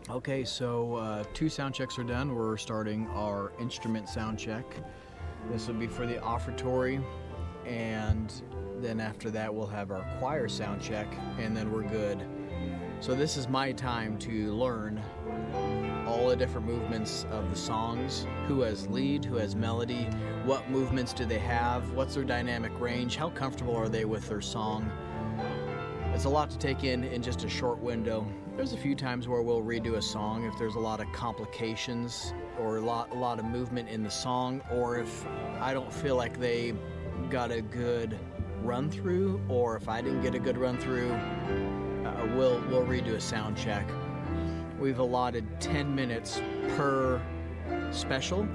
Okay, so 2 sound checks are done. We're starting our instrument sound check. This will be for the offertory, and then after that we'll have our choir sound check, and then we're good. So this is my time to learn all the different movements of the songs, who has lead, who has melody, what movements do they have, what's their dynamic range, how comfortable are they with their song. It's a lot to take in just a short window. There's a few times where we'll redo a song if there's a lot of complications or a lot of movement in the song, or if I don't feel like they got a good run through, or if I didn't get a good run through, we'll redo a sound check. We've allotted 10 minutes per special.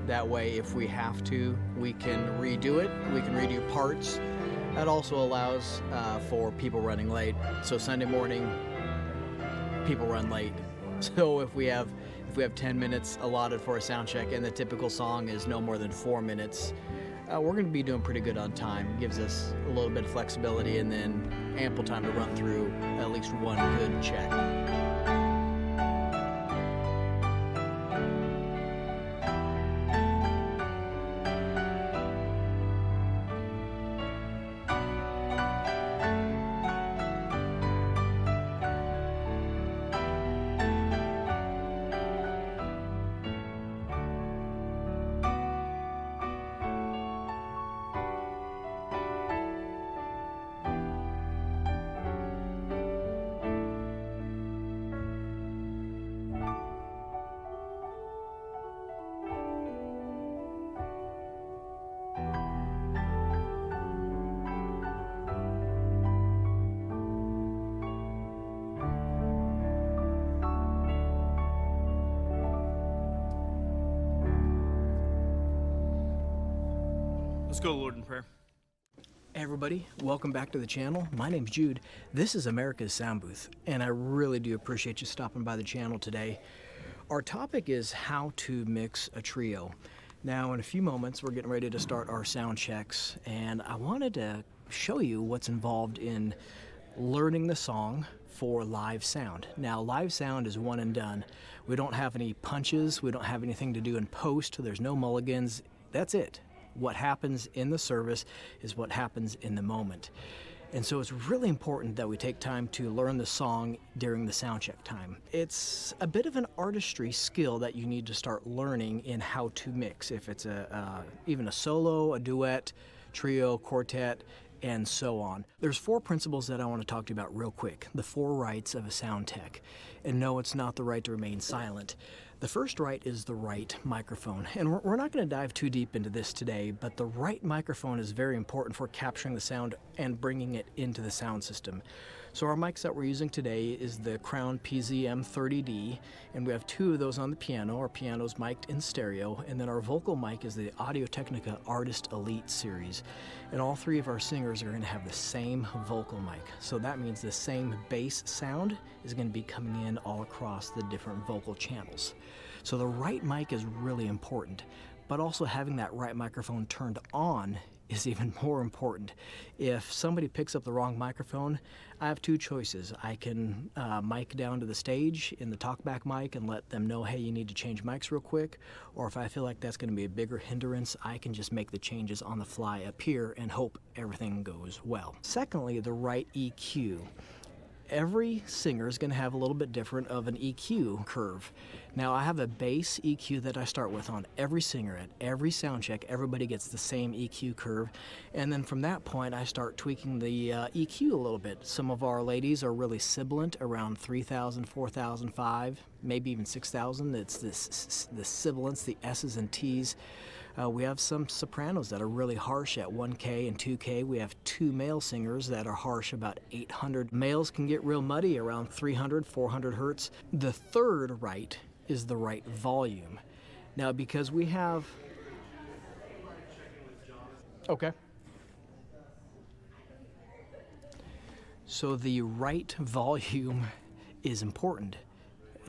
That way, if we have to, we can redo it. We can redo parts. That also allows for people running late. So Sunday morning, people run late. So if we have 10 minutes allotted for a sound check and the typical song is no more than 4 minutes, we're going to be doing pretty good on time. Gives us a little bit of flexibility and then ample time to run through at least one good check. Let's go, Lord, in prayer. Hey everybody, welcome back to the channel. My name's Jude. This is America's Sound Booth, and I really do appreciate you stopping by the channel today. Our topic is how to mix a trio. Now, in a few moments, we're getting ready to start our sound checks, and I wanted to show you what's involved in learning the song for live sound. Now, live sound is one and done. We don't have any punches. We don't have anything to do in post. There's no mulligans. That's it. What happens in the service is what happens in the moment. And so it's really important that we take time to learn the song during the sound check time. It's a bit of an artistry skill that you need to start learning in how to mix. If it's even a solo, a duet, trio, quartet, and so on. There's 4 principles that I want to talk to you about real quick. The 4 rights of a sound tech. And no, it's not the right to remain silent. The first right is the right microphone. And we're not going to dive too deep into this today, but the right microphone is very important for capturing the sound and bringing it into the sound system. So our mics that we're using today is the Crown PZM30D, and we have 2 of those on the piano. Our piano's mic'd in stereo, and then our vocal mic is the Technica Artist Elite series. And all 3 of our singers are going to have the same vocal mic. So that means the same bass sound is going to be coming in all across the different vocal channels. So the right mic is really important, but also having that right microphone turned on is even more important. If somebody picks up the wrong microphone, I have 2 choices. I can mic down to the stage in the talkback mic and let them know, hey, you need to change mics real quick. Or if I feel like that's going to be a bigger hindrance, I can just make the changes on the fly up here and hope everything goes well. Secondly, the right EQ. Every singer is going to have a little bit different of an EQ curve. Now, I have a base EQ that I start with on every singer. At every sound check, everybody gets the same EQ curve. And then from that point, I start tweaking the EQ a little bit. Some of our ladies are really sibilant, around 3,000, 4,000, 5, maybe even 6,000. It's the sibilants, the S's and T's. We have some sopranos that are really harsh at 1K and 2K. We have 2 male singers that are harsh about 800. Males can get real muddy around 300, 400 hertz. The third right is the right volume. Now, because we have... Okay. So the right volume is important.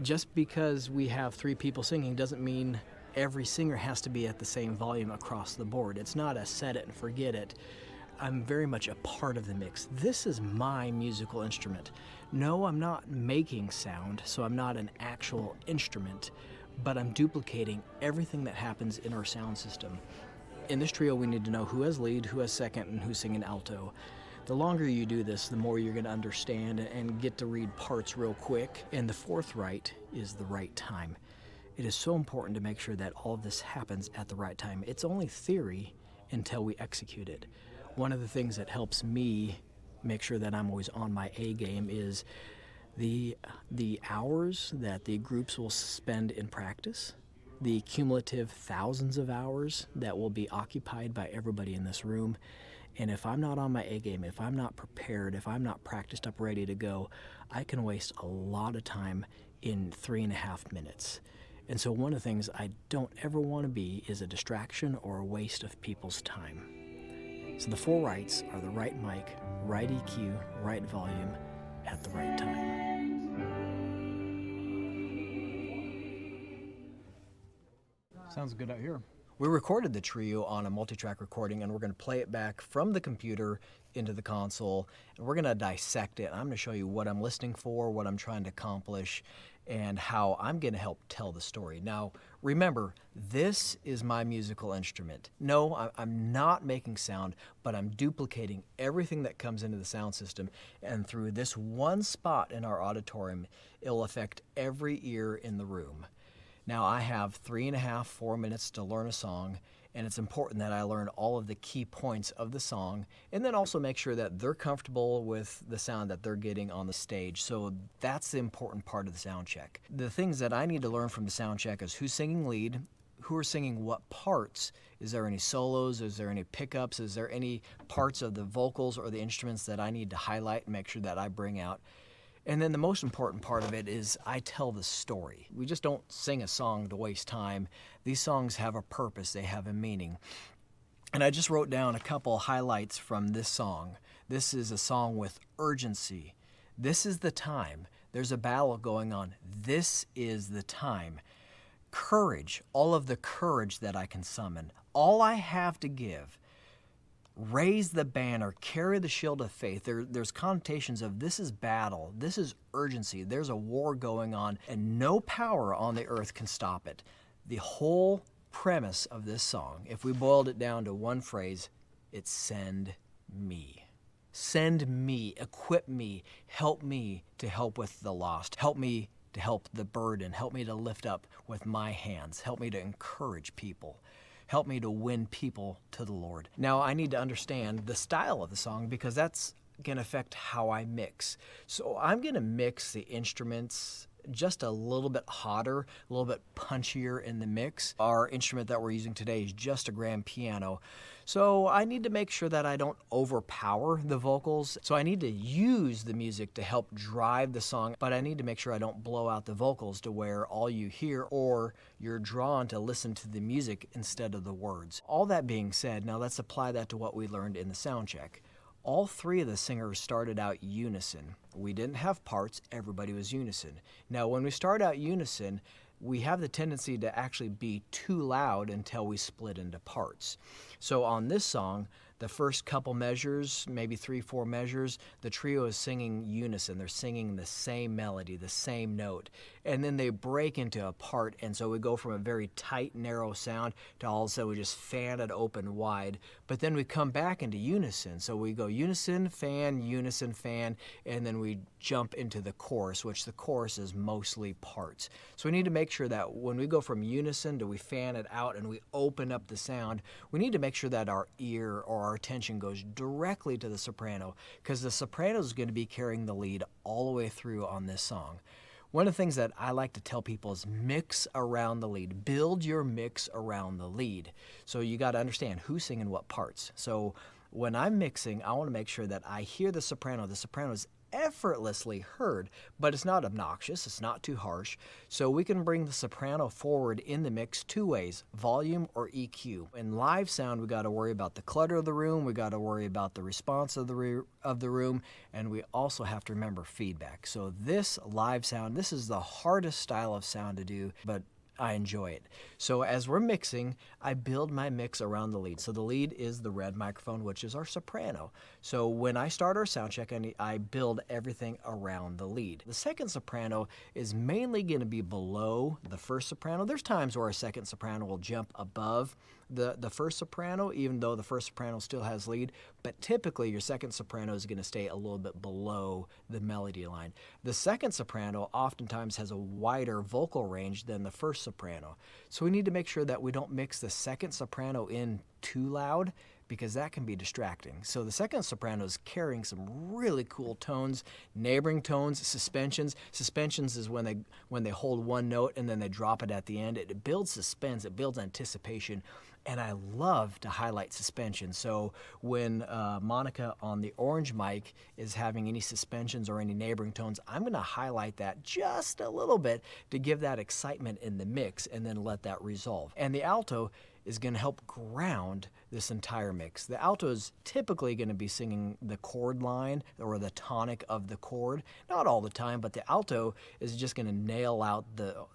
Just because we have 3 people singing doesn't mean every singer has to be at the same volume across the board. It's not a set it and forget it. I'm very much a part of the mix. This is my musical instrument. No, I'm not making sound, so I'm not an actual instrument, but I'm duplicating everything that happens in our sound system. In this trio, we need to know who has lead, who has second, and who's singing alto. The longer you do this, the more you're going to understand and get to read parts real quick. And the fourth right is the right time. It is so important to make sure that all of this happens at the right time. It's only theory until we execute it. One of the things that helps me make sure that I'm always on my A game is the hours that the groups will spend in practice, the cumulative thousands of hours that will be occupied by everybody in this room. And if I'm not on my A game, if I'm not prepared, if I'm not practiced up ready to go, I can waste a lot of time in 3.5 minutes. And so one of the things I don't ever want to be is a distraction or a waste of people's time. So the four rights are the right mic, right EQ, right volume, at the right time. Sounds good out here. We recorded the trio on a multi-track recording, and we're going to play it back from the computer into the console, and we're going to dissect it. I'm going to show you what I'm listening for, what I'm trying to accomplish, and how I'm going to help tell the story. Now, remember, this is my musical instrument. No, I'm not making sound, but I'm duplicating everything that comes into the sound system, and through this one spot in our auditorium, it'll affect every ear in the room. Now, I have 3.5, 4 minutes to learn a song, and it's important that I learn all of the key points of the song, and then also make sure that they're comfortable with the sound that they're getting on the stage. So that's the important part of the sound check. The things that I need to learn from the sound check is who's singing lead, who are singing what parts. Is there any solos? Is there any pickups? Is there any parts of the vocals or the instruments that I need to highlight and make sure that I bring out? And then the most important part of it is I tell the story. We just don't sing a song to waste time. These songs have a purpose, they have a meaning. And I just wrote down a couple highlights from this song. This is a song with urgency. This is the time. There's a battle going on. This is the time. Courage, all of the courage that I can summon. All I have to give. Raise the banner, carry the shield of faith. There's connotations of this is battle, this is urgency, there's a war going on, and no power on the earth can stop it. The whole premise of this song, if we boiled it down to one phrase, it's send me. Send me, equip me, help me to help with the lost, help me to help the burden, help me to lift up with my hands, help me to encourage people. Help me to win people to the Lord. Now, I need to understand the style of the song because that's going to affect how I mix. So I'm going to mix the instruments just a little bit hotter, a little bit punchier in the mix. Our instrument that we're using today is just a grand piano. So I need to make sure that I don't overpower the vocals. So I need to use the music to help drive the song, but I need to make sure I don't blow out the vocals to where all you hear or you're drawn to listen to the music instead of the words. All that being said, now let's apply that to what we learned in the sound check. All three of the singers started out unison. We didn't have parts, everybody was unison. Now, when we start out unison, we have the tendency to actually be too loud until we split into parts. So on this song, the first couple measures, maybe 3, 4 measures, the trio is singing unison. They're singing the same melody, the same note. And then they break into a part, and so we go from a very tight, narrow sound to all of a sudden we just fan it open wide. But then we come back into unison. So we go unison, fan, and then we jump into the chorus, which the chorus is mostly parts. So we need to make sure that when we go from unison to we fan it out and we open up the sound, we need to make sure that our ear or our attention goes directly to the soprano, because the soprano is going to be carrying the lead all the way through on this song. One of the things that I like to tell people is mix around the lead. Build your mix around the lead. So you got to understand who's singing what parts. So when I'm mixing, I want to make sure that I hear the soprano. The soprano is effortlessly heard, but it's not obnoxious, it's not too harsh. So we can bring the soprano forward in the mix two ways, volume or EQ. In live sound, we got to worry about the clutter of the room, we got to worry about the response of the room, and we also have to remember feedback. So this live sound, this is the hardest style of sound to do, but I enjoy it. So as we're mixing, I build my mix around the lead. So the lead is the red microphone, which is our soprano. So when I start our sound check, I build everything around the lead. The second soprano is mainly going to be below the first soprano. There's times where our second soprano will jump above the first soprano, even though the first soprano still has lead, but typically your second soprano is going to stay a little bit below the melody line. The second soprano oftentimes has a wider vocal range than the first soprano. So we need to make sure that we don't mix the second soprano in too loud, because that can be distracting. So the second soprano is carrying some really cool tones, neighboring tones, suspensions. Suspensions is when they hold one note and then they drop it at the end. It builds suspense, it builds anticipation, and I love to highlight suspension. So when Monica on the orange mic is having any suspensions or any neighboring tones, I'm gonna highlight that just a little bit to give that excitement in the mix and then let that resolve. And the alto is going to help ground this entire mix. The alto is typically going to be singing the chord line or the tonic of the chord. Not all the time, but the alto is just going to nail out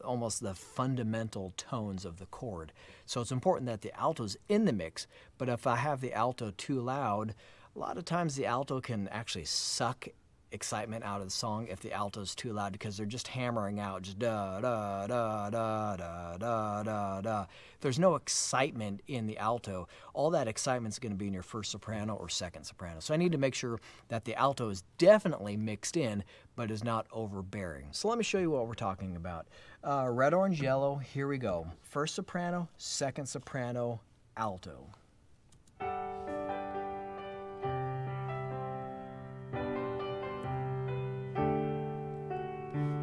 almost the fundamental tones of the chord. So it's important that the alto's in the mix, but if I have the alto too loud, a lot of times the alto can actually suck excitement out of the song if the alto's too loud, because they're just hammering out just da da da da da da da da. There's no excitement in the alto. All that excitement's going to be in your first soprano or second soprano. So I need to make sure that the alto is definitely mixed in, but is not overbearing. So let me show you what we're talking about. Red, orange, yellow. Here we go. First soprano, second soprano, alto.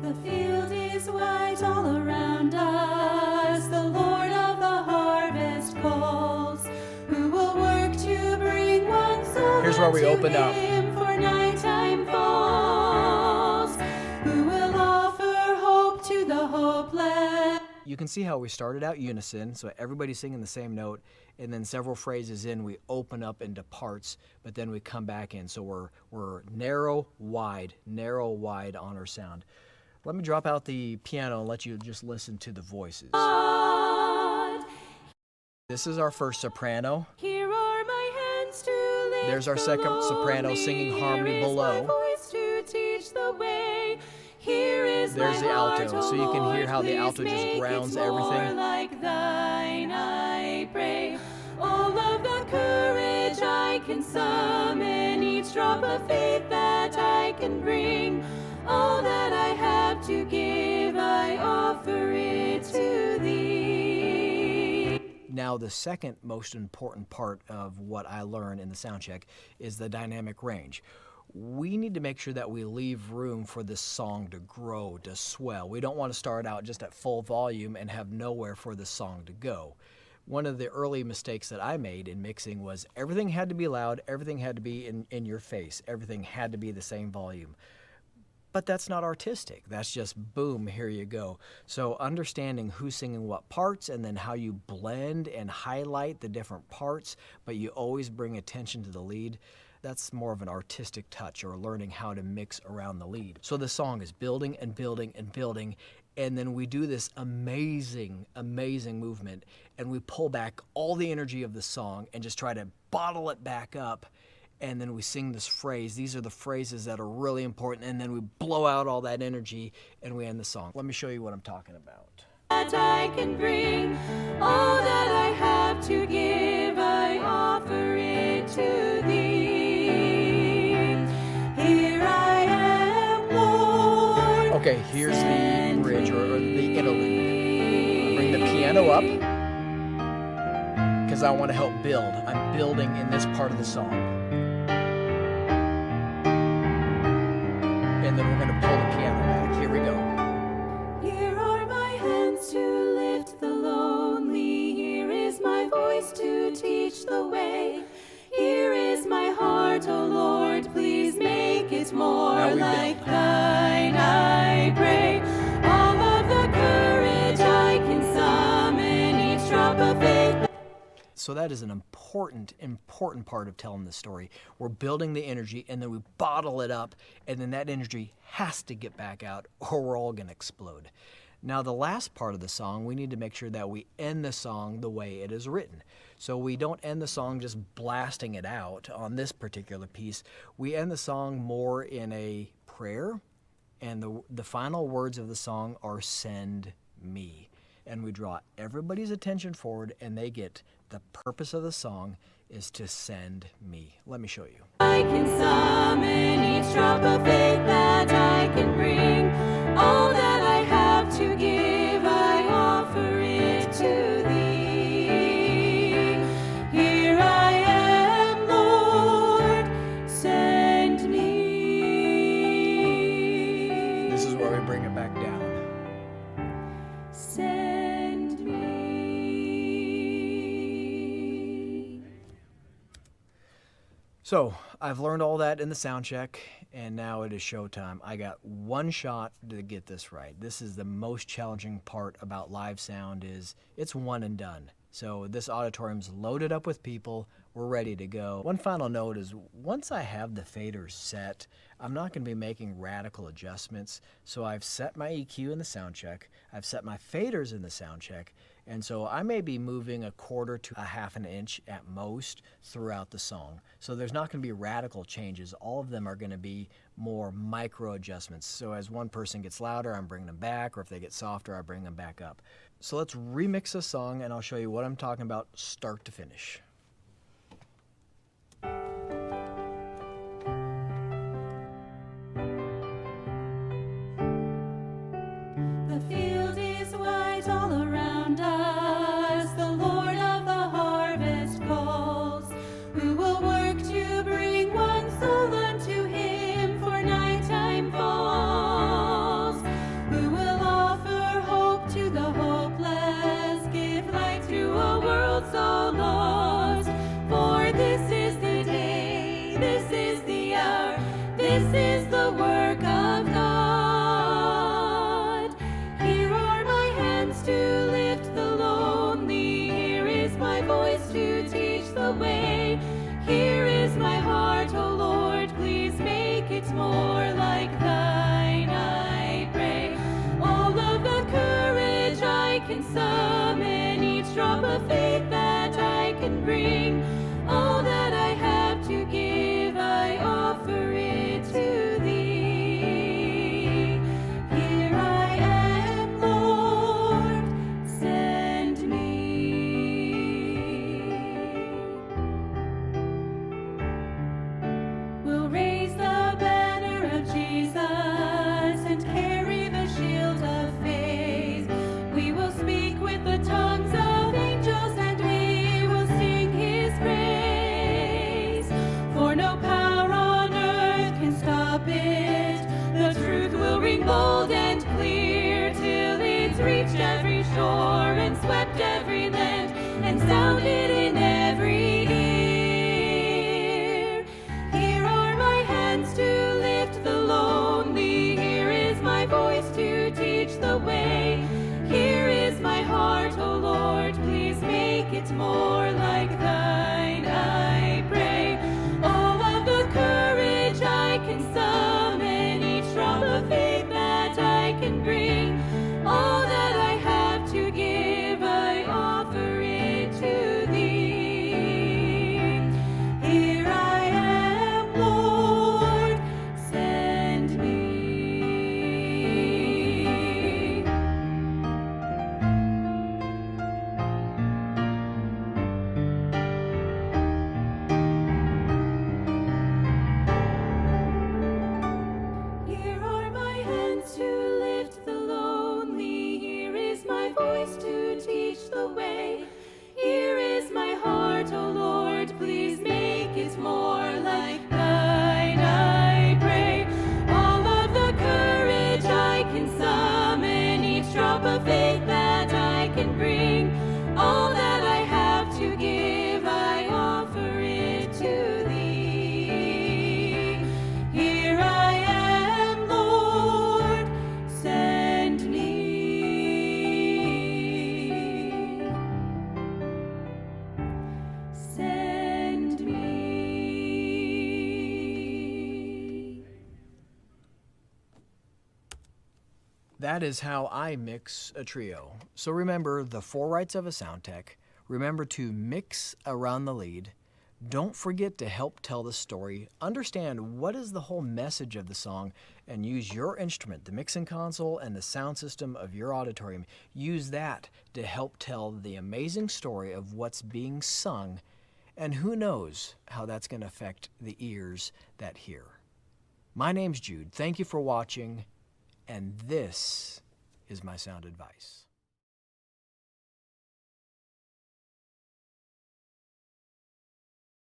The field is white all around us. The Lord of the harvest calls. Who will work to bring one soul Here's where we open up. for nighttime falls? Who will offer hope to the hopeless? You can see how we started out unison, so everybody's singing the same note, and then several phrases in, we open up into parts, but then we come back in. So we're narrow, wide on our sound. Let me drop out the piano and let you just listen to the voices. This is our first soprano. Here are my hands to lift. There's our second soprano singing harmony below. Voice to teach the way. Here is There's my the alto, heart, so you O can hear Lord, how the please alto just make grounds it more everything. like thine, I pray. All of the courage I can summon, each drop of faith that I can bring, all that I have to give, I offer it to thee. Now, the second most important part of what I learned in the sound check is the dynamic range. We need to make sure that we leave room for this song to grow, to swell. We don't want to start out just at full volume and have nowhere for the song to go. One of the early mistakes that I made in mixing was everything had to be loud, everything had to be in your face, everything had to be the same volume. But that's not artistic. That's just boom, here you go. So understanding who's singing what parts and then how you blend and highlight the different parts, but you always bring attention to the lead, that's more of an artistic touch, or learning how to mix around the lead. So the song is building and building and building, and then we do this amazing, amazing movement, and we pull back all the energy of the song and just try to bottle it back up. And then we sing this phrase. These are the phrases that are really important, and then we blow out all that energy and we end the song. Let me show you what I'm talking about. That I can bring, all that I have to give, I offer it to thee. Here I am, Lord. Okay, here's the bridge or the interlude. Bring the piano up because I want to help build. I'm building in this part of the song. And then we're going to pull the piano back. Here we go. Here are my hands to lift the lonely. Here is my voice to teach the way. Here is my heart, O Lord, please make it more like thine, I pray. All of the courage I can summon, each drop of faith. So that is an important part of telling the story. We're building the energy, and then we bottle it up, and then that energy has to get back out, or we're all going to explode. Now, the last part of the song, we need to make sure that we end the song the way it is written. So we don't end the song just blasting it out on this particular piece. We end the song more in a prayer, and the final words of the song are "send me." And we draw everybody's attention forward, and they get the purpose of the song is to send me. Let me show you. I can summon each drop of faith that I can bring. All that I have to give, I offer it to thee. Here I am, Lord, send me. This is where we bring it back down. Send me. So I've learned all that in the sound check, and now it is showtime. I got one shot to get this right. This is the most challenging part about live sound, is it's one and done. So this auditorium's loaded up with people. We're ready to go. One final note is, once I have the faders set, I'm not going to be making radical adjustments. So I've set my EQ in the sound check. I've set my faders in the sound check. And so I may be moving a quarter to a half an inch at most throughout the song. So there's not going to be radical changes. All of them are going to be more micro adjustments. So as one person gets louder, I'm bringing them back, or if they get softer, I bring them back up. So let's remix this song, and I'll show you what I'm talking about start to finish. The field is white all around us. The Lord of the harvest calls. Who will work to bring one soul unto him, for nighttime falls? Who will offer hope to the hopeless, give light to a world so lost? For this is the day, this is the hour, this is the work of God. Here are my hands to lift the lonely. Here is my voice to teach the way. Here is my heart, O Lord, please make it more like thine, I pray. All of the courage I can summon, each drop of faith that I can bring. All that I have to give, I offer it to thee. Here I am, Lord, send me. We'll raise the banner of Jesus and carry the shield of faith. We will speak with the tongues of angels, and we will sing his praise. For no power on earth can stop it. The truth will ring bold and clear till it's reached every shore and swept every land and sounded in every ear. Here are my hands to lift the lonely. Here is my voice to teach the way. Here is my heart, O Lord, please make it more like thine, I pray. All of the courage I can summon, each drop of faith that I can bring. All that I have to give, I offer it to thee. Here I am, Lord, send me. That is how I mix a trio. So remember the 4 rights of a sound tech. Remember to mix around the lead. Don't forget to help tell the story. Understand what is the whole message of the song and use your instrument, the mixing console and the sound system of your auditorium. Use that to help tell the amazing story of what's being sung, and who knows how that's going to affect the ears that hear. My name's Jude. Thank you for watching, and this is my sound advice.